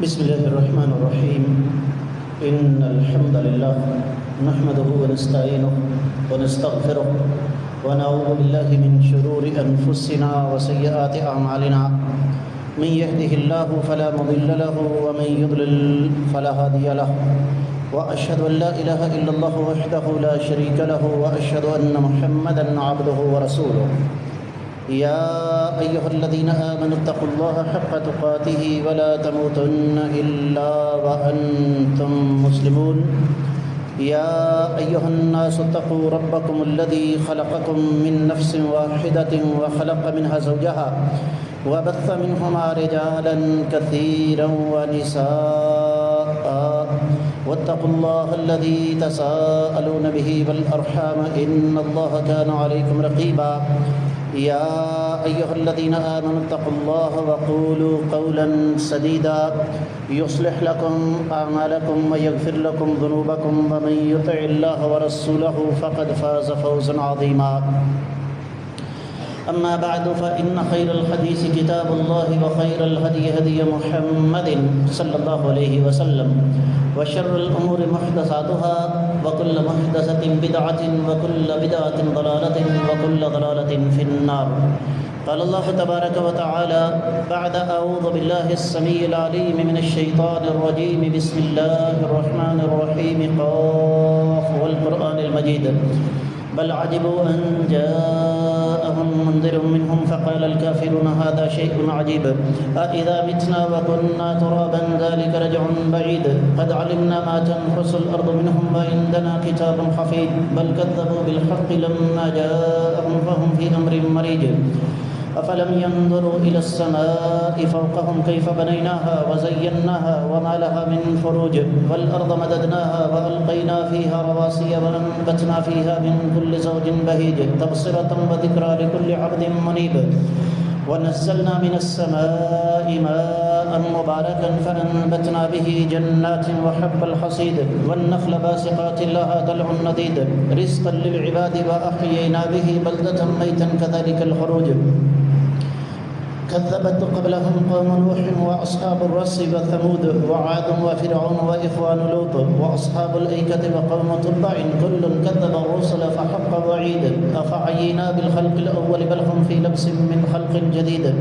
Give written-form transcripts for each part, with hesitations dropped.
بسم الله الرحمن الرحيم إن الحمد لله نحمده ونستعينه ونستغفره ونعوذ بالله من شرور أنفسنا وسيئات أعمالنا من يهده الله فلا مضل له ومن يضلل فلا هادي له وأشهد أن لا إله إلا الله وحده لا شريك له وأشهد أن محمدا عبده ورسوله يا أيها الذين آمنوا اتقوا الله حق تقاته ولا تموتن إلا وأنتم مسلمون يا أيها الناس اتقوا ربكم الذي خلقكم من نفس واحدة وخلق منها زوجها وبث منهما رجالا كثيرا ونساء واتقوا الله الذي تساءلون به والأرحام إن الله كان عليكم رقيبا يا أيها الذين آمنوا اتقوا الله وقولوا قولا سديدا يصلح لكم أعمالكم ويغفر لكم ذنوبكم ومن يطع الله ورسوله فقد فاز فوزا عظيما أما بعد فإن خير الحديث كتاب الله وخير الهدي هدي محمد صلى الله عليه وسلم وشر الأمور محدثاتها وكل محدثة بدعة وكل بدعة ضلالة وكل ضلالة في النار. قال الله تبارك وتعالى بعد أعوذ بالله السميع العليم من الشيطان الرجيم بسم الله الرحمن الرحيم قاف والقرآن المجيد بل عجبوا أن جاءهم منذر منهم فقال الكافرون هذا شيء عجيب أإذا متنا وكنا ترابا ذلك رجع بعيد قد علمنا ما تنقص الأرض منهم وعندنا كتاب حفيظ بل كذبوا بالحق لما جاءهم فهم في أمر مريج أفلم ينظروا إلى السماء فوقهم كيف بنيناها وزيناها وما لها من فروج والأرض مددناها وألقينا فيها رواسي وأنبتنا فيها من كل زوج بهيج تبصرة وذكرى لكل عبد منيب ونزلنا من السماء ماء مباركا فأنبتنا به جنات وحب الحصيد والنخل باسقات لها طلع نضيد رزقا للعباد وأحيينا به بلدة ميتا كذلك الخروج كذبت قبلهم قوم نوح وأصحاب الرس وثمود وعاد وفرعون وإخوان لوط وأصحاب الأيكة وقوم تبع كل كذب الرسل فحق وعيد أفعينا بالخلق الأول بل هم في لبس من خلق جديد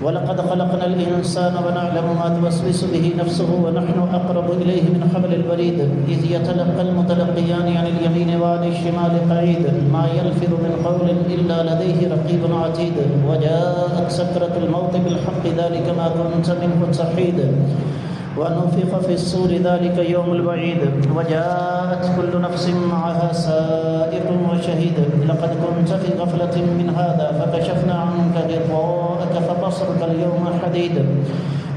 ولقد خلقنا الإنسان ونعلم ما توسوس به نفسه ونحن أقرب إليه من حبل الوريد إذ يتلقى المتلقيان عن اليمين وعن الشمال قعيد ما يلفظ من قول إلا لديه رقيب عتيد وجاءت سكرة الموت بالحق ذلك ما كنت منه تحيد ونفخ في الصور ذلك يوم الوعيد وجاءت كل نفس معها سائق وشهيد لقد كنت في غفلة من هذا فكشفنا عنك غطاءك فبصرك اليوم حديد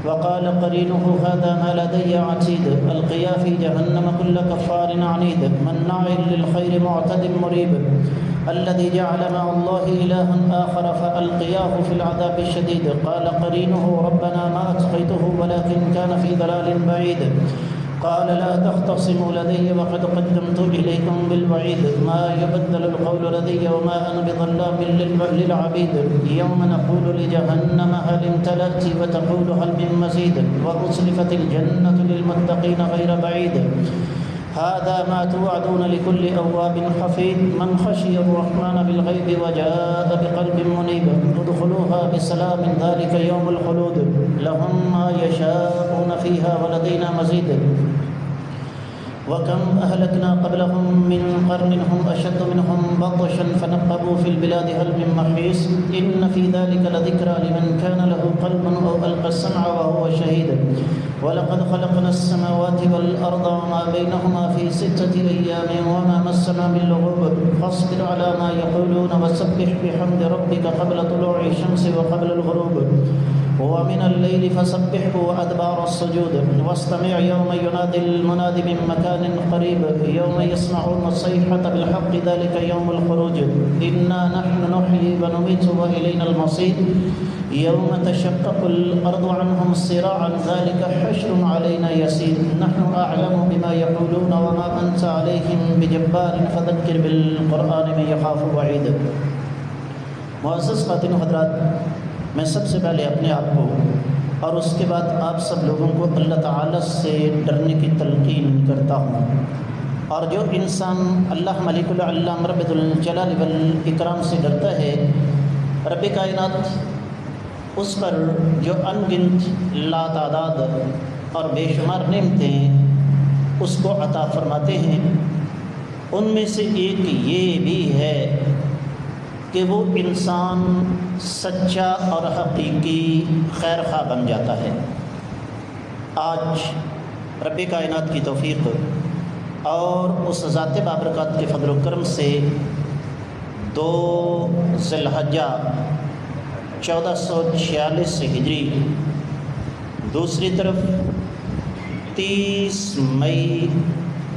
وقال قرينه هذا ما لدي عتيد ألقيا في جهنم كل كفار عنيد مناع للخير معتد مريب الذي جعل مع الله إلها آخر فألقياه في العذاب الشديد قال قرينه ربنا ما أطغيته ولكن كان في ضلال بعيد قال لا تختصموا لدي وقد قدمت إليكم بالوعيد ما يبدل القول لدي وما أنا بظلام للعبيد يوم نقول لجهنم هل امتلأت وتقول هل من مزيد وأزلفت الجنة للمتقين غير بعيد هذا ما توعدون لكل أواب حفيظ من خشي الرحمن بالغيب وجاء بقلب منيب ادخلوها بسلام ذلك يوم الخلود لهم ما يشاءون فيها ولدينا مزيد وكم أهلكنا قبلهم من قرن هم أشد منهم بطشا فنقبوا في البلاد هل من محيص إن في ذلك لذكرى لمن كان له قلب أو ألقى السمع وهو شهيد ولقد خلقنا السماوات والأرض وما بينهما في 6 أيام وما مسنا من لغوب فاصبر على ما يقولون وسبح بحمد ربك قبل طلوع الشمس وقبل الغروب ومن الليل فسبحه وأدبار السجود واستمع يوم ينادي المناد من مكان قريب يوم يسمعون الصيحة بالحق ذلك يوم الخروج إنا نحن نحيي ونميت وإلينا المصير يوم تشقق الأرض عنهم صراعا ذلك حشر علينا يسير نحن أعلم بما يقولون وما أنت عليهم بجبار فذكر بالقرآن من يخاف وعيد. معزز خواتین و حضرات، میں سب سے پہلے اپنے آپ کو اور اس کے بعد آپ سب لوگوں کو اللہ تعالیٰ سے ڈرنے کی تلقین کرتا ہوں۔ اور جو انسان اللہ ملک العلام رب الجلال والاکرام سے ڈرتا ہے، رب کائنات اس پر جو ان گنت لا تعداد اور بے شمار نعمتیں اس کو عطا فرماتے ہیں، ان میں سے ایک یہ بھی ہے کہ وہ انسان سچا اور حقیقی خیر خواہ بن جاتا ہے۔ آج رب کائنات کی توفیق اور اس ذات بابرکات کے فضل و کرم سے 2 ذی الحجہ 1446 ہجری، دوسری طرف 30 مئی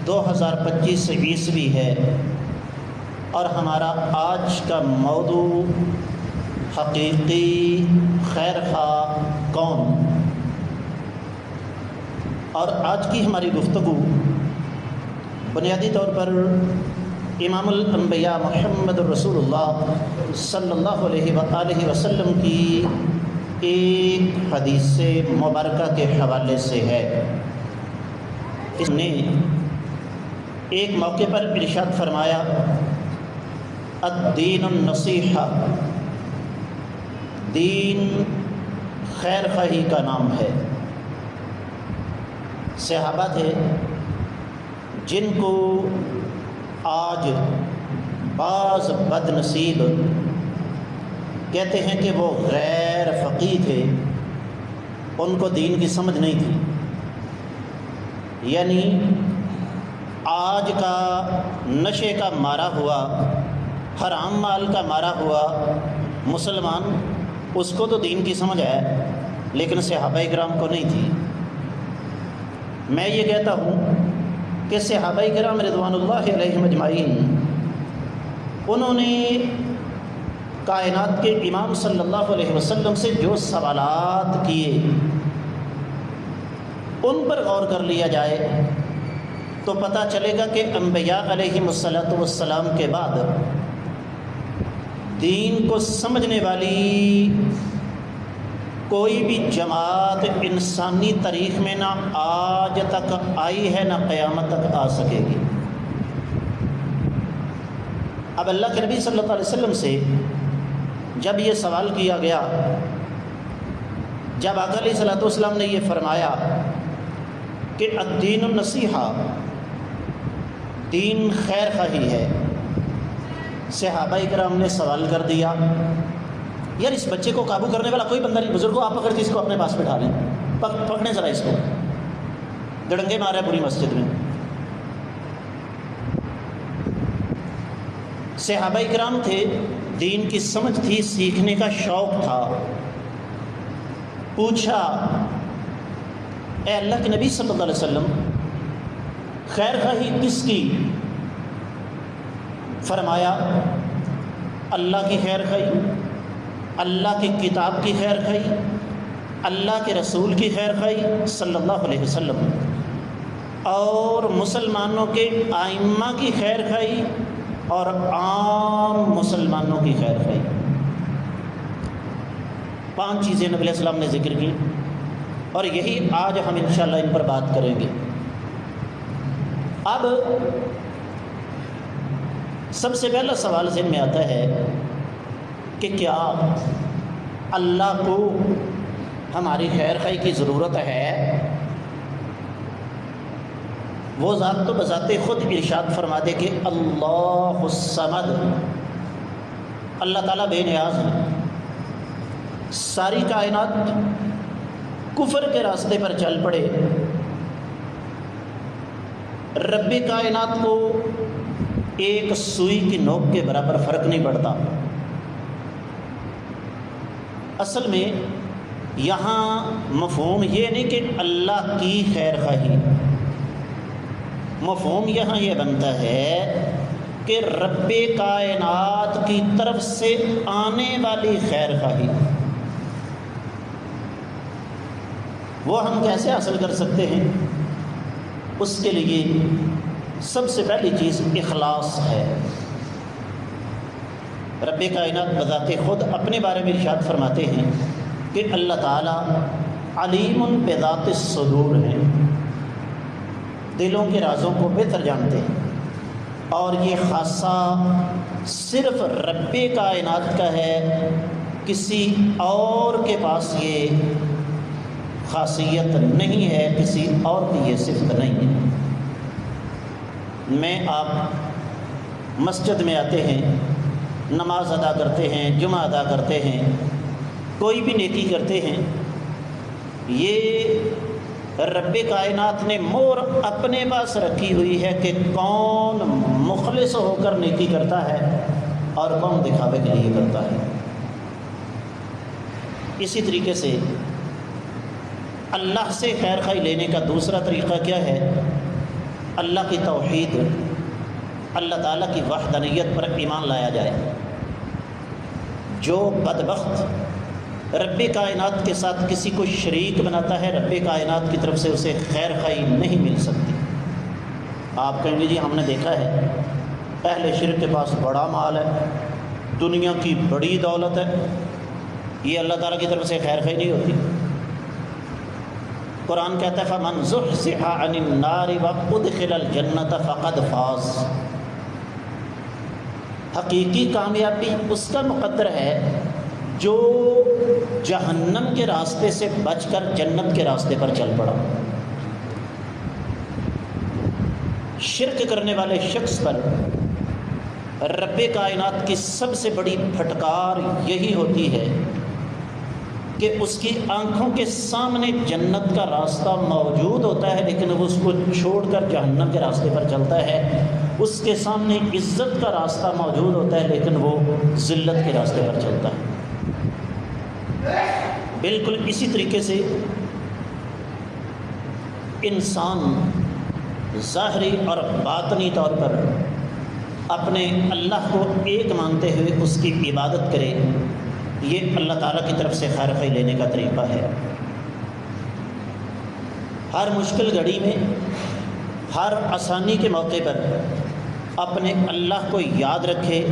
2025 عیسوی ہے، اور ہمارا آج کا موضوع حقیقی خیر خواہ کون؟ اور آج کی ہماری گفتگو بنیادی طور پر امام الانبیاء محمد رسول اللہ صلی اللہ علیہ وآلہ وسلم کی ایک حدیث مبارکہ کے حوالے سے ہے۔ اس نے ایک موقع پر ارشاد فرمایا، الدین النصیحہ، دین خیر خواہی کا نام ہے۔ صحابہ تھے جن کو آج بعض بد نصیب کہتے ہیں کہ وہ غیر فقیہ تھے، ان کو دین کی سمجھ نہیں تھی۔ یعنی آج کا نشے کا مارا ہوا، حرام مال کا مارا ہوا مسلمان، اس کو تو دین کی سمجھ ہے، لیکن صحابہ کرام کو نہیں تھی۔ میں یہ کہتا ہوں کہ صحابہ کرام رضوان اللہ علیہم اجمعین، انہوں نے کائنات کے امام صلی اللہ علیہ وسلم سے جو سوالات کیے، ان پر غور کر لیا جائے تو پتہ چلے گا کہ انبیاء علیہم السلام کے بعد دین کو سمجھنے والی کوئی بھی جماعت انسانی تاریخ میں نہ آج تک آئی ہے، نہ قیامت تک آ سکے گی۔ اب اللہ کے نبی صلی اللہ علیہ وسلم سے جب یہ سوال کیا گیا، جب آقا علیہ الصلوۃ والسلام نے یہ فرمایا کہ الدین النصیحہ، دین خیر خواہی ہے، صحابہ کرام نے سوال کر دیا، یار اس بچے کو قابو کرنے والا کوئی بندہ نہیں، بزرگوں آپ پکڑ کے اس کو اپنے پاس بٹھا لیں، پکڑیں ذرا اس کو، دڑنگے مارے پوری مسجد میں۔ صحابہ کرام تھے، دین کی سمجھ تھی، سیکھنے کا شوق تھا۔ پوچھا، اے اللہ کے نبی صلی اللہ علیہ وسلم، خیر خواہی کس کی؟ فرمایا اللہ کی خیر خواہی، اللہ کی کتاب کی خیر خواہی، اللہ کے رسول کی خیر خواہی صلی اللہ علیہ وسلم، اور مسلمانوں کے ائمہ کی خیر خواہی، اور عام مسلمانوں کی خیر خواہی۔ 5 چیزیں نبی علیہ السلام نے ذکر کی، اور یہی آج ہم انشاءاللہ ان پر بات کریں گے۔ اب سب سے پہلا سوال ذہن میں آتا ہے کہ کیا اللہ کو ہماری خیر خواہی کی ضرورت ہے؟ وہ ذات تو بذات خود ارشاد فرما دے کہ اللہ الصمد، اللہ تعالیٰ بے نیاز ہے۔ ساری کائنات کفر کے راستے پر چل پڑے، رب کائنات کو ایک سوئی کی نوک کے برابر فرق نہیں پڑتا۔ اصل میں یہاں مفہوم یہ نہیں کہ اللہ کی خیر خواہی، مفہوم یہاں یہ بنتا ہے کہ رب کائنات کی طرف سے آنے والی خیر خواہی، وہ ہم کیسے حاصل کر سکتے ہیں؟ اس کے لیے سب سے پہلی چیز اخلاص ہے۔ رب کائنات بذات خود اپنے بارے میں ارشاد فرماتے ہیں کہ اللہ تعالیٰ علیم بذات الصدور ہیں، دلوں کے رازوں کو بہتر جانتے ہیں، اور یہ خاصہ صرف رب کائنات کا ہے، کسی اور کے پاس یہ خاصیت نہیں ہے، کسی اور کی یہ صفت نہیں ہے۔ میں آپ مسجد میں آتے ہیں، نماز ادا کرتے ہیں، جمعہ ادا کرتے ہیں، کوئی بھی نیکی کرتے ہیں، یہ رب کائنات نے مور اپنے پاس رکھی ہوئی ہے کہ کون مخلص ہو کر نیکی کرتا ہے اور کون دکھاوے کے لیے کرتا ہے۔ اسی طریقے سے اللہ سے خیر خواہی لینے کا دوسرا طریقہ کیا ہے؟ اللہ کی توحید، اللہ تعالیٰ کی وحدانیت پر ایمان لایا جائے۔ جو بدبخت رب کائنات کے ساتھ کسی کو شریک بناتا ہے، رب کائنات کی طرف سے اسے خیر خواہی نہیں مل سکتی۔ آپ کہیں گے جی ہم نے دیکھا ہے اہل شرک کے پاس بڑا مال ہے، دنیا کی بڑی دولت ہے، یہ اللہ تعالیٰ کی طرف سے خیر خواہی نہیں ہوتی۔ قرآن کہتا ہے فَمَنْ زُحْزِحَ عَنِ النَّارِ وَأُدْخِلَ الْجَنَّةَ فَقَدْ فَازَ۔ حقیقی کامیابی اس کا مقدر ہے جو جہنم کے راستے سے بچ کر جنت کے راستے پر چل پڑا۔ شرک کرنے والے شخص پر رب کائنات کی سب سے بڑی پھٹکار یہی ہوتی ہے کہ اس کی آنکھوں کے سامنے جنت کا راستہ موجود ہوتا ہے لیکن وہ اس کو چھوڑ کر جہنم کے راستے پر چلتا ہے، اس کے سامنے عزت کا راستہ موجود ہوتا ہے لیکن وہ ذلت کے راستے پر چلتا ہے۔ بالکل اسی طریقے سے انسان ظاہری اور باطنی طور پر اپنے اللہ کو ایک مانتے ہوئے اس کی عبادت کرے، یہ اللہ تعالیٰ کی طرف سے خیر خواہی لینے کا طریقہ ہے۔ ہر مشکل گھڑی میں، ہر آسانی کے موقع پر اپنے اللہ کو یاد رکھے،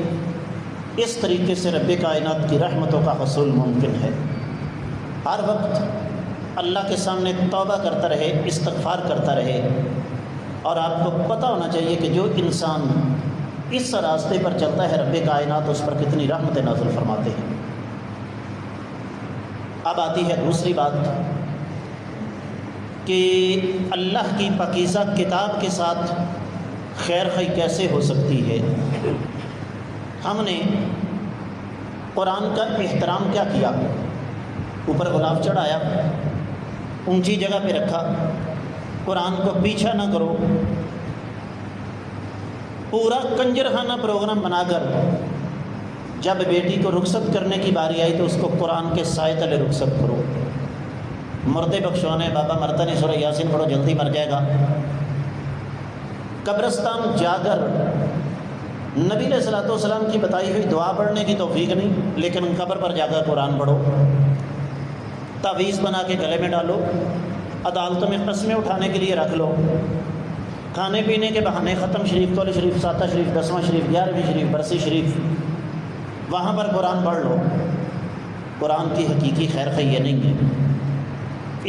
اس طریقے سے رب کائنات کی رحمتوں کا حصول ممکن ہے۔ ہر وقت اللہ کے سامنے توبہ کرتا رہے، استغفار کرتا رہے، اور آپ کو پتہ ہونا چاہیے کہ جو انسان اس راستے پر چلتا ہے رب کائنات اس پر کتنی رحمت نازل فرماتے ہیں۔ اب آتی ہے دوسری بات کہ اللہ کی پاکیزہ کتاب کے ساتھ خیر خواہی کیسے ہو سکتی ہے۔ ہم نے قرآن کا احترام کیا کیا؟ اوپر غلاف چڑھایا، اونچی جگہ پہ رکھا، قرآن کو پیچھا نہ کرو، پورا کنجر خانہ پروگرام بنا کر جب بیٹی کو رخصت کرنے کی باری آئی تو اس کو قرآن کے سائے تلے رخصت کرو۔ مردے بخشوانے، بابا مرتا نہیں، سورہ یاسین پڑھو جلدی مر جائے گا۔ قبرستان جا کر نبی علیہ الصلوۃ والسلام کی بتائی ہوئی دعا پڑھنے کی توفیق نہیں، لیکن قبر پر جا کر قرآن پڑھو، تعویذ بنا کے گلے میں ڈالو، عدالتوں میں قسمیں اٹھانے کے لیے رکھ لو، کھانے پینے کے بہانے ختم شریف، قول شریف، ساتہ شریف، 10واں شریف، 11ویں شریف، برسی شریف، وہاں پر قرآن پڑھ لو۔ قرآن کی حقیقی خیر خواہی یہ نہیں ہے۔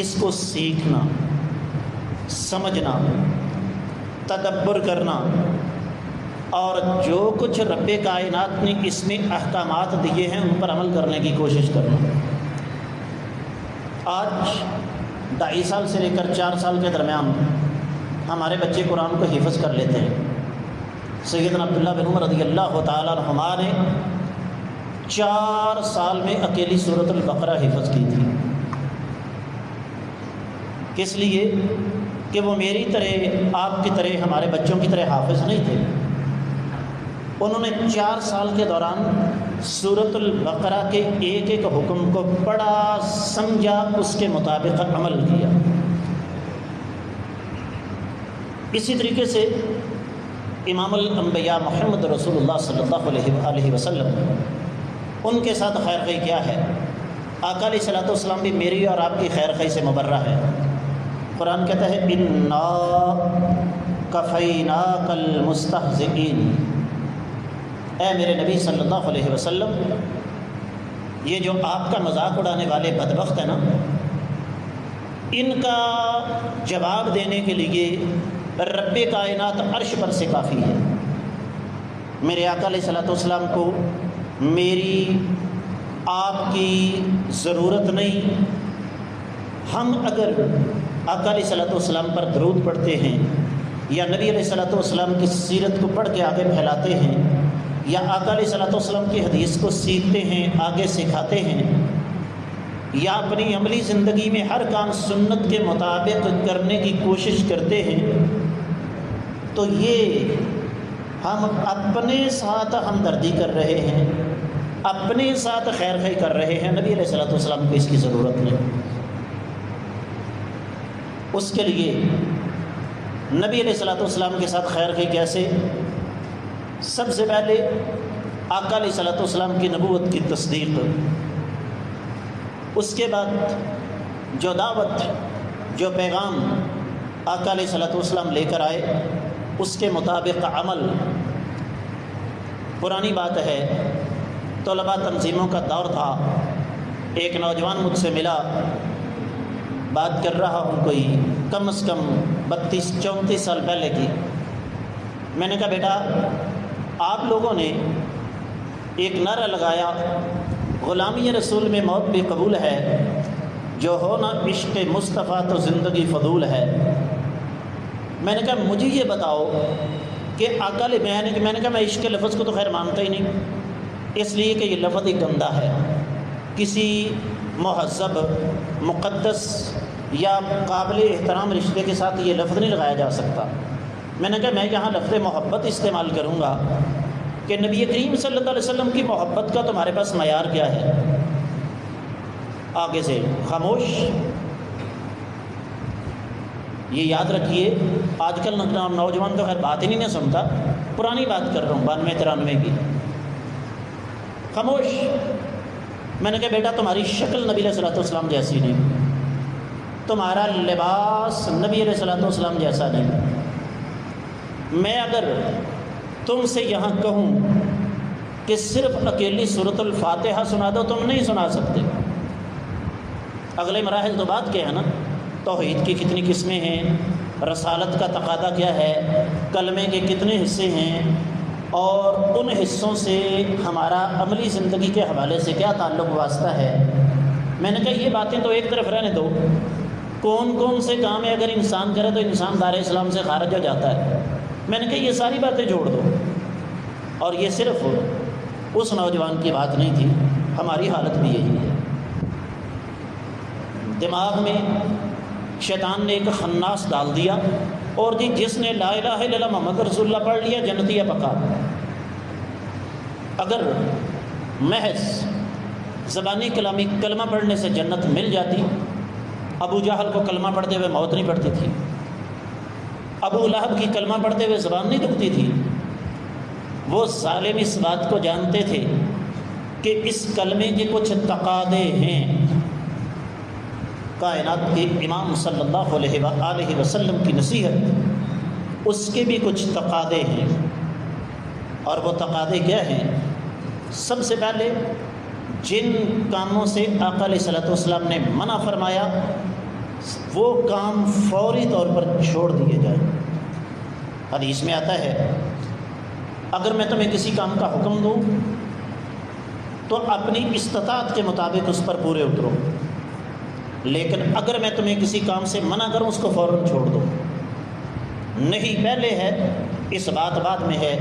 اس کو سیکھنا، سمجھنا، تدبر کرنا، اور جو کچھ رب کائنات نے اس میں احکامات دیے ہیں ان پر عمل کرنے کی کوشش کرنا۔ آج 2.5 سال سے لے کر 4 سال کے درمیان ہمارے بچے قرآن کو حفظ کر لیتے ہیں۔ سیدنا عبداللہ بن عمر رضی اللہ تعالیٰ عنہما نے 4 سال میں اکیلی سورۃ البقرہ حفظ کی تھی۔ کس لیے؟ کہ وہ میری طرح، آپ کی طرح، ہمارے بچوں کی طرح حافظ نہیں تھے۔ انہوں نے 4 سال کے دوران سورۃ البقرہ کے ایک ایک حکم کو پڑھا، سمجھا، اس کے مطابق عمل کیا۔ اسی طریقے سے امام الانبیاء محمد رسول اللہ صلی اللہ علیہ وسلم، ان کے ساتھ خیر خواہی کیا ہے؟ آقا علیہ الصلوۃ والسلام بھی میری اور آپ کی خیر خواہی سے مبرہ ہے۔ قرآن کہتا ہے اِنَّا کَفَيْنَاكَ الْمُسْتَهْزِئِينَ، اے میرے نبی صلی اللہ علیہ وسلم، یہ جو آپ کا مذاق اڑانے والے بدبخت ہیں نا، ان کا جواب دینے کے لیے رب کائنات عرش پر سے کافی ہے۔ میرے آقا علیہ الصلوۃ والسلام کو میری آپ کی ضرورت نہیں۔ ہم اگر آقا علیہ الصلوۃ والسلام پر درود پڑھتے ہیں یا نبی علیہ الصلوۃ والسلام کی سیرت کو پڑھ کے آگے پھیلاتے ہیں یا آقا علیہ الصلوۃ والسلام کی حدیث کو سیکھتے ہیں، آگے سکھاتے ہیں، یا اپنی عملی زندگی میں ہر کام سنت کے مطابق کرنے کی کوشش کرتے ہیں، تو یہ ہم اپنے ساتھ ہمدردی کر رہے ہیں، اپنے ساتھ خیر خواہی کر رہے ہیں۔ نبی علیہ الصلوۃ والسلام کو اس کی ضرورت نہیں۔ اس کے لیے نبی علیہ الصلوۃ والسلام کے ساتھ خیر خواہی کیسے؟ سب سے پہلے آقا علیہ الصلوۃ والسلام کی نبوت کی تصدیق، اس کے بعد جو دعوت، جو پیغام آقا علیہ الصلوۃ والسلام لے کر آئے اس کے مطابق عمل۔ پرانی بات ہے، طلباء تنظیموں کا دور تھا، ایک نوجوان مجھ سے ملا، بات کر رہا ہوں کوئی کم از کم 32-34 سال پہلے کی۔ میں نے کہا بیٹا آپ لوگوں نے ایک نعرہ لگایا، غلامی رسول میں موت بھی قبول ہے، جو ہونا عشق مصطفیٰ تو زندگی فضول ہے۔ میں نے کہا مجھے یہ بتاؤ کہ آقا میں نے کہا میں عشق لفظ کو تو خیر مانتا ہی نہیں، اس لیے کہ یہ لفظ ہی گندا ہے، کسی مہذب مقدس یا قابل احترام رشتے کے ساتھ یہ لفظ نہیں لگایا جا سکتا۔ میں نے کہا میں یہاں لفظ محبت استعمال کروں گا کہ نبی کریم صلی اللہ علیہ وسلم کی محبت کا تمہارے پاس معیار کیا ہے؟ آگے سے خاموش۔ یہ یاد رکھیے، آج کل نوجوان تو خیر بات ہی نہیں سنتا، پرانی بات کر رہا ہوں 92-93 کی۔ خاموش۔ میں نے کہا بیٹا تمہاری شکل نبی علیہ الصلوۃ والسلام جیسی نہیں، تمہارا لباس نبی علیہ الصلوۃ والسلام جیسا نہیں۔ میں اگر تم سے یہاں کہوں کہ صرف اکیلی سورۃ الفاتحہ سنا دو، تم نہیں سنا سکتے۔ اگلے مراحل تو بات کیا ہے نا، توحید کی کتنی قسمیں ہیں، رسالت کا تقاضا کیا ہے، کلمے کے کتنے حصے ہیں، اور ان حصوں سے ہمارا عملی زندگی کے حوالے سے کیا تعلق واسطہ ہے۔ میں نے کہا یہ باتیں تو ایک طرف رہنے دو، کون کون سے کام ہے اگر انسان کرے تو انسان دار اسلام سے خارج ہو جاتا ہے۔ میں نے کہا یہ ساری باتیں جوڑ دو۔ اور یہ صرف اس نوجوان کی بات نہیں تھی، ہماری حالت بھی یہی ہے۔ دماغ میں شیطان نے ایک خناس ڈال دیا، اور جس نے لا الہ الا اللہ محمد رسول اللہ پڑھ لیا جنتی ہے پکا۔ اگر محض زبانی کلامی کلمہ پڑھنے سے جنت مل جاتی، ابو جہل کو کلمہ پڑھتے ہوئے موت نہیں پڑتی تھی، ابو لہب کی کلمہ پڑھتے ہوئے زبان نہیں دکھتی تھی۔ وہ ظالم اس بات کو جانتے تھے کہ اس کلمے کے کچھ تقاضے ہیں، کائنات کے امام صلی اللہ علیہ وآلہ وسلم کی نصیحت، اس کے بھی کچھ تقاضے ہیں۔ اور وہ تقاضے کیا ہیں؟ سب سے پہلے جن کاموں سے آقا علیہ الصلوۃ والسلام نے منع فرمایا وہ کام فوری طور پر چھوڑ دیے جائیں۔ حدیث میں آتا ہے اگر میں تمہیں کسی کام کا حکم دوں تو اپنی استطاعت کے مطابق اس پر پورے اترو، لیکن اگر میں تمہیں کسی کام سے منع کروں اس کو فوراً چھوڑ دو۔ نہیں پہلے ہے، اس بات بعد میں ہے،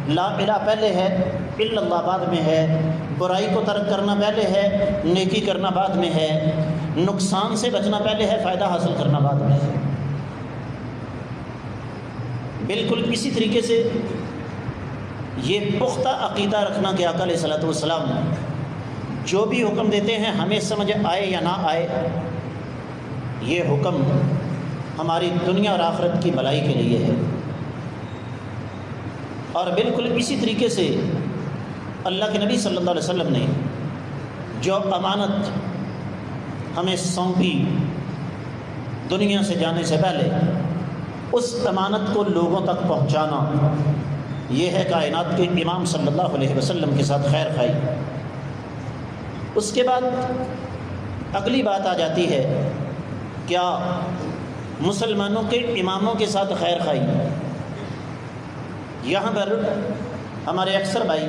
لا الہ پہلے ہے، الا اللہ بعد میں ہے، برائی کو ترک کرنا پہلے ہے، نیکی کرنا بعد میں ہے، نقصان سے بچنا پہلے ہے، فائدہ حاصل کرنا بعد میں ہے۔ بالکل اسی طریقے سے یہ پختہ عقیدہ رکھنا کہ آقا علیہ الصلوۃ والسلام جو بھی حکم دیتے ہیں ہمیں سمجھ آئے یا نہ آئے، یہ حکم ہماری دنیا اور آخرت کی بھلائی کے لیے ہے۔ اور بالکل اسی طریقے سے اللہ کے نبی صلی اللہ علیہ وسلم نے جو امانت ہمیں سونپی دنیا سے جانے سے پہلے، اس امانت کو لوگوں تک پہنچانا، یہ ہے کائنات کے امام صلی اللہ علیہ وسلم کے ساتھ خیر خواہی۔ اس کے بعد اگلی بات آ جاتی ہے کیا مسلمانوں کے اماموں کے ساتھ خیر خواہی؟ یہاں پر ہمارے اکثر بھائی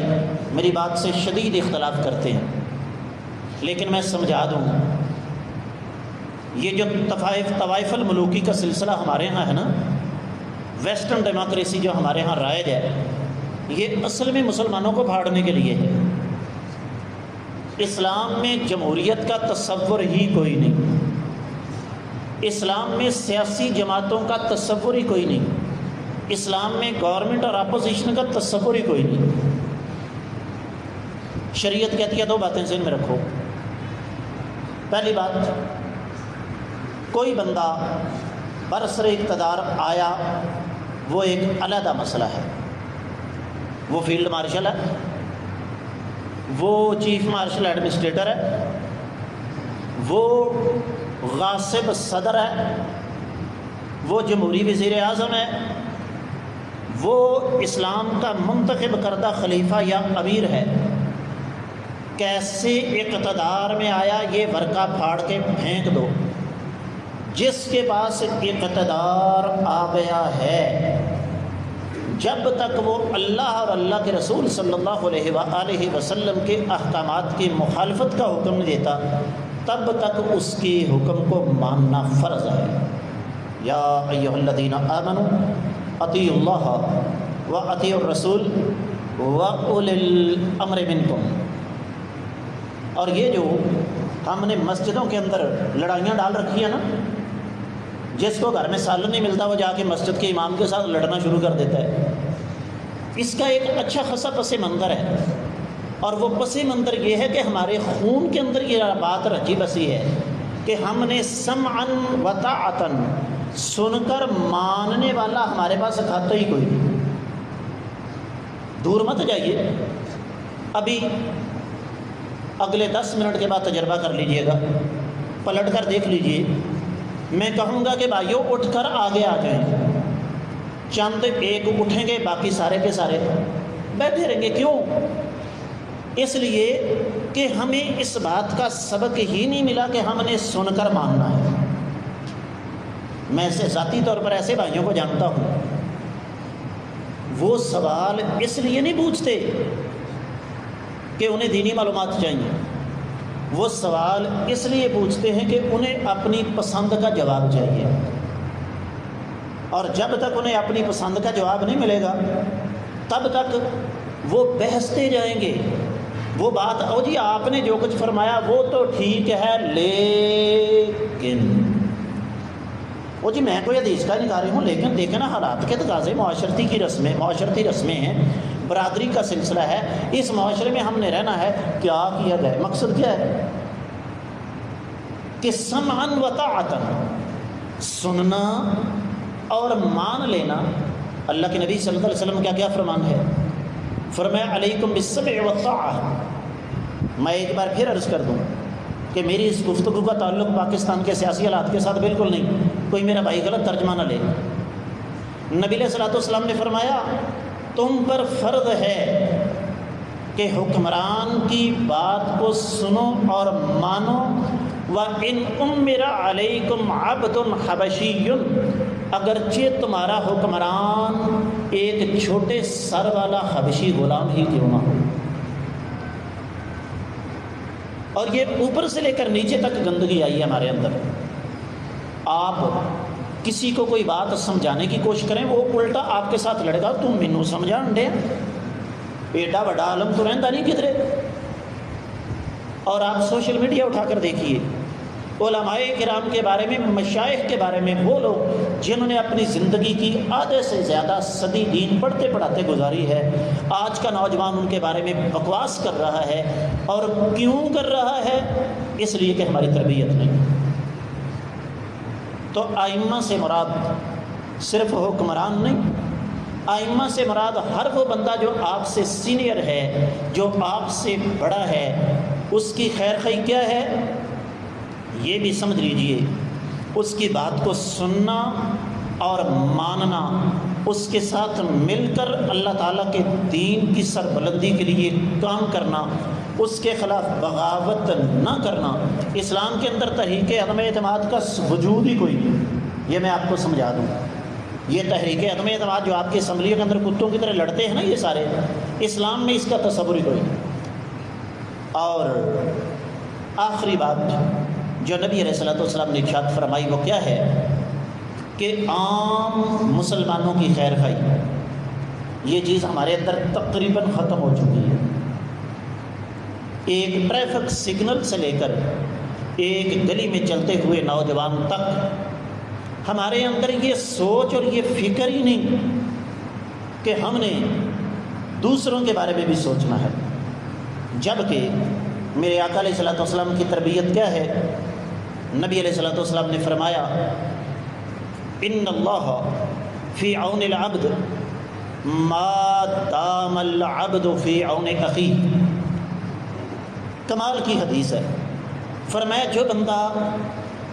میری بات سے شدید اختلاف کرتے ہیں، لیکن میں سمجھا دوں، یہ جو طوائف الملوکی کا سلسلہ ہمارے ہاں ہے نا، ویسٹرن ڈیموکریسی جو ہمارے ہاں رائج ہے، یہ اصل میں مسلمانوں کو پھاڑنے کے لیے ہے۔ اسلام میں جمہوریت کا تصور ہی کوئی نہیں، اسلام میں سیاسی جماعتوں کا تصور ہی کوئی نہیں، اسلام میں گورنمنٹ اور اپوزیشن کا تصور ہی کوئی نہیں۔ شریعت کہتی ہے دو باتیں ذہن میں رکھو۔ پہلی بات، کوئی بندہ برسر اقتدار آیا وہ ایک علیحدہ مسئلہ ہے، وہ فیلڈ مارشل ہے، وہ چیف مارشل ایڈمنسٹریٹر ہے، وہ غاصب صدر ہے، وہ جمہوری وزیر اعظم ہے، وہ اسلام کا منتخب کردہ خلیفہ یا امیر ہے، کیسے اقتدار میں آیا یہ ورقہ پھاڑ کے پھینک دو۔ جس کے پاس اقتدار آ گیا ہے، جب تک وہ اللہ اور اللہ کے رسول صلی اللہ علیہ وآلہ وسلم کے احکامات کی مخالفت کا حکم نہیں دیتا، تب تک اس کی حکم کو ماننا فرض ہے۔ یا ایھا الذین آمنوا اطیعوا اللہ واطیعوا الرسول واولی الامر منکم۔ اور یہ جو ہم نے مسجدوں کے اندر لڑائیاں ڈال رکھی ہیں نا، جس کو گھر میں سالن نہیں ملتا وہ جا کے مسجد کے امام کے ساتھ لڑنا شروع کر دیتا ہے، اس کا ایک اچھا خاصا پس منظر ہے، اور وہ پس منظر یہ ہے کہ ہمارے خون کے اندر یہ بات رچی بسی ہے کہ ہم نے سمعاً و طاعتاً، سن کر ماننے والا ہمارے پاس کھاتا ہی کوئی نہیں۔ دور مت جائیے، ابھی اگلے 10 منٹ کے بعد تجربہ کر لیجئے گا، پلٹ کر دیکھ لیجئے، میں کہوں گا کہ بھائیو اٹھ کر آگے آ جائیں، چند ایک اٹھیں گے، باقی سارے کے سارے بیٹھے رہیں گے۔ کیوں؟ اس لیے کہ ہمیں اس بات کا سبق ہی نہیں ملا کہ ہم نے سن کر ماننا ہے۔ میں اسے ذاتی طور پر ایسے بھائیوں کو جانتا ہوں، وہ سوال اس لیے نہیں پوچھتے کہ انہیں دینی معلومات چاہیے، وہ سوال اس لیے پوچھتے ہیں کہ انہیں اپنی پسند کا جواب چاہیے، اور جب تک انہیں اپنی پسند کا جواب نہیں ملے گا تب تک وہ بحثتے جائیں گے۔ وہ بات، او جی آپ نے جو کچھ فرمایا وہ تو ٹھیک ہے، لیکن وہ جی میں کوئی حدیث کا نہیں کہہ رہی ہوں، لیکن دیکھیں نا حالات کے تقاضے، معاشرتی رسمیں ہیں، برادری کا سلسلہ ہے، اس معاشرے میں ہم نے رہنا ہے، کیا کیا جائے؟ مقصد کیا ہے کہ سمعاً و طاعتاً، سننا اور مان لینا۔ اللہ کے نبی صلی اللہ علیہ وسلم کا کیا فرمان ہے؟ فرمایا علیکم بالسمع والطاعہ۔ میں ایک بار پھر عرض کر دوں کہ میری اس گفتگو کا تعلق پاکستان کے سیاسی حالات کے ساتھ بالکل نہیں، کوئی میرا بھائی غلط ترجمہ نہ لے۔ نبی علیہ الصلوۃ والسلام نے فرمایا تم پر فرض ہے کہ حکمران کی بات کو سنو اور مانو، وَإِنْ أُمِّرَ عَلَيْكُمْ عَبْدٌ حَبَشِيٌّ، اگرچہ تمہارا حکمران ایک چھوٹے سر والا حبشی غلام ہی کیوں نہ ہو۔ اور یہ اوپر سے لے کر نیچے تک گندگی آئی ہے ہمارے اندر۔ آپ کسی کو کوئی بات سمجھانے کی کوشش کریں، وہ الٹا آپ کے ساتھ لڑے گا، تم مینوں سمجھا انڈے، ایڈا بڑا عالم تو رہندا نہیں کدھرے۔ اور آپ سوشل میڈیا اٹھا کر دیکھیے، علماء کرام کے بارے میں، مشائخ کے بارے میں، وہ لوگ جنہوں نے اپنی زندگی کی آدھے سے زیادہ صدی دین پڑھتے پڑھاتے گزاری ہے، آج کا نوجوان ان کے بارے میں بکواس کر رہا ہے۔ اور کیوں کر رہا ہے؟ اس لیے کہ ہماری تربیت نہیں۔ تو ائمہ سے مراد صرف حکمران نہیں، ائمہ سے مراد ہر وہ بندہ جو آپ سے سینئر ہے، جو آپ سے بڑا ہے، اس کی خیر خواہی کیا ہے یہ بھی سمجھ لیجئے۔ اس کی بات کو سننا اور ماننا، اس کے ساتھ مل کر اللہ تعالیٰ کے دین کی سربلندی کے لیے کام کرنا، اس کے خلاف بغاوت نہ کرنا، اسلام کے اندر تحریک عدم اعتماد کا وجود ہی کوئی نہیں. یہ میں آپ کو سمجھا دوں. یہ تحریک عدم اعتماد جو آپ کی اسمبلیوں کے اندر کتوں کی طرح لڑتے ہیں نا، یہ سارے اسلام میں اس کا تصور ہی کوئی نہیں. اور آخری بات جو نبی علیہ الصلوۃ والسلام نے ارشاد فرمائی وہ کیا ہے کہ عام مسلمانوں کی خیر خواہی، یہ چیز ہمارے اندر تقریباً ختم ہو چکی ہے. ایک ٹریفک سگنل سے لے کر ایک گلی میں چلتے ہوئے نوجوان تک ہمارے اندر یہ سوچ اور یہ فکر ہی نہیں کہ ہم نے دوسروں کے بارے میں بھی سوچنا ہے. جبکہ میرے آقا علیہ الصلوۃ والسلام کی تربیت کیا ہے؟ نبی علیہ الصلوۃ والسلام نے فرمایا ان اللہ فی عون العبد ما دام العبد فی عون اخیہ. کمال کی حدیث ہے. فرمایا جو بندہ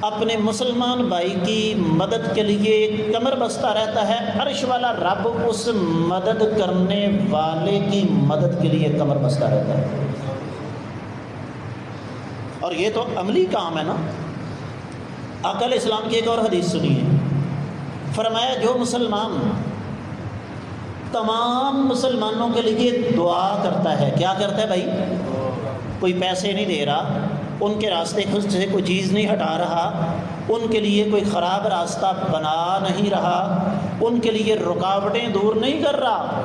اپنے مسلمان بھائی کی مدد کے لیے کمر بستہ رہتا ہے، عرش والا رب اس مدد کرنے والے کی مدد کے لیے کمر بستہ رہتا ہے. اور یہ تو عملی کام ہے نا. آقا علیہ السلام کی ایک اور حدیث سنیے. فرمایا جو مسلمان تمام مسلمانوں کے لیے دعا کرتا ہے، کیا کرتا ہے بھائی؟ کوئی پیسے نہیں دے رہا، ان کے راستے سے کوئی چیز نہیں ہٹا رہا، ان کے لیے کوئی خراب راستہ بنا نہیں رہا، ان کے لیے رکاوٹیں دور نہیں کر رہا،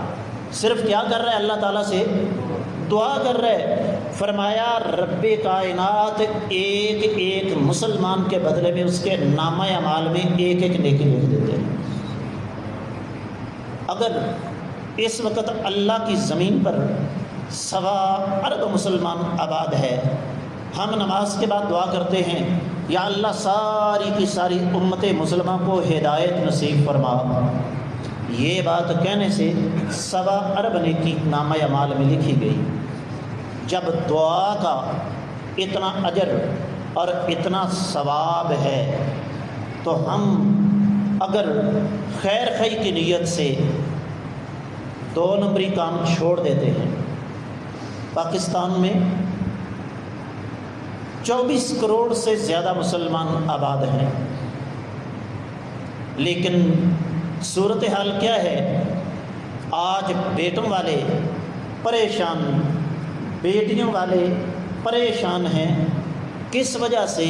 صرف کیا کر رہا ہے؟ اللہ تعالیٰ سے دعا کر رہا ہے. فرمایا رب کائنات ایک ایک مسلمان کے بدلے میں اس کے نامہ اعمال میں ایک ایک نیکی لکھ دیتے ہیں. اگر اس وقت اللہ کی زمین پر 1.25 ارب مسلمان آباد ہے، ہم نماز کے بعد دعا کرتے ہیں یا اللہ ساری کی ساری امت مسلمہ کو ہدایت نصیب فرما، یہ بات کہنے سے 1.25 ارب نیکی نامہ اعمال میں لکھی گئی. جب دعا کا اتنا اجر اور اتنا ثواب ہے تو ہم اگر خیر خواہی کی نیت سے 2 نمبری کام چھوڑ دیتے ہیں. پاکستان میں 24 کروڑ سے زیادہ مسلمان آباد ہیں، لیکن صورتحال کیا ہے؟ آج بیٹوں والے پریشان، بیٹیوں والے پریشان ہیں. کس وجہ سے؟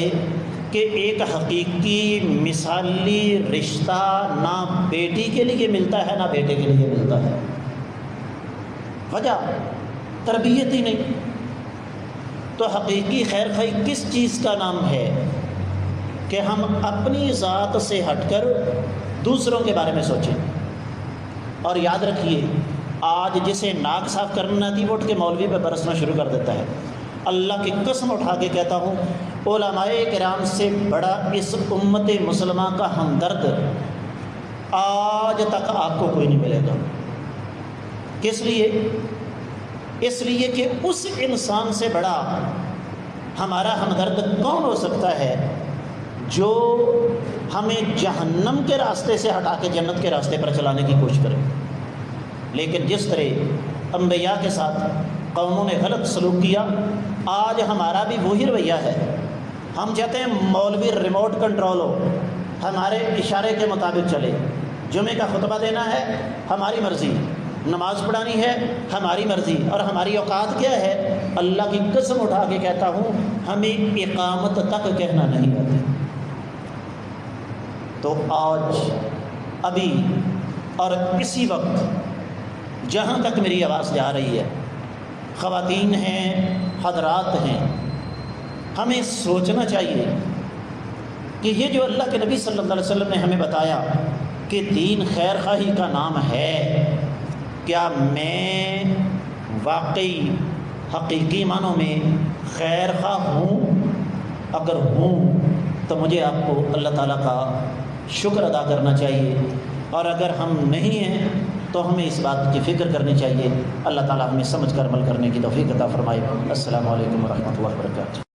کہ ایک حقیقی مثالی رشتہ نہ بیٹی کے لیے ملتا ہے نہ بیٹے کے لیے ملتا ہے. وجہ تربیت ہی نہیں. تو حقیقی خیر خواہی کس چیز کا نام ہے؟ کہ ہم اپنی ذات سے ہٹ کر دوسروں کے بارے میں سوچیں. اور یاد رکھیے، آج جسے ناک صاف کرنا تھی وہ اٹھ کے مولوی پہ برسنا شروع کر دیتا ہے. اللہ کی قسم اٹھا کے کہتا ہوں، علماء کرام سے بڑا اس امت مسلمہ کا ہمدرد آج تک آپ کو کوئی نہیں ملے گا. کس لیے؟ اس لیے کہ اس انسان سے بڑا ہمارا ہمدرد کون ہو سکتا ہے جو ہمیں جہنم کے راستے سے ہٹا کے جنت کے راستے پر چلانے کی کوشش کرے. لیکن جس طرح انبیاء کے ساتھ قوموں نے غلط سلوک کیا، آج ہمارا بھی وہی رویہ ہے. ہم چاہتے ہیں مولوی ریموٹ کنٹرول ہو، ہمارے اشارے کے مطابق چلے. جمعے کا خطبہ دینا ہے ہماری مرضی، نماز پڑھانی ہے ہماری مرضی، اور ہماری اوقات کیا ہے؟ اللہ کی قسم اٹھا کے کہتا ہوں ہمیں اقامت تک کہنا نہیں آتی. تو آج ابھی اور اسی وقت جہاں تک میری آواز جا رہی ہے، خواتین ہیں، حضرات ہیں، ہمیں سوچنا چاہیے کہ یہ جو اللہ کے نبی صلی اللہ علیہ وسلم نے ہمیں بتایا کہ دین خیر خواہی کا نام ہے، کیا میں واقعی حقیقی معنوں میں خیر خواہ ہوں؟ اگر ہوں تو مجھے آپ کو اللہ تعالیٰ کا شکر ادا کرنا چاہیے، اور اگر ہم نہیں ہیں تو ہمیں اس بات کی فکر کرنی چاہیے. اللہ تعالیٰ ہمیں سمجھ کر عمل کرنے کی توفیق عطا فرمائے. السلام علیکم ورحمۃ اللہ وبرکاتہ.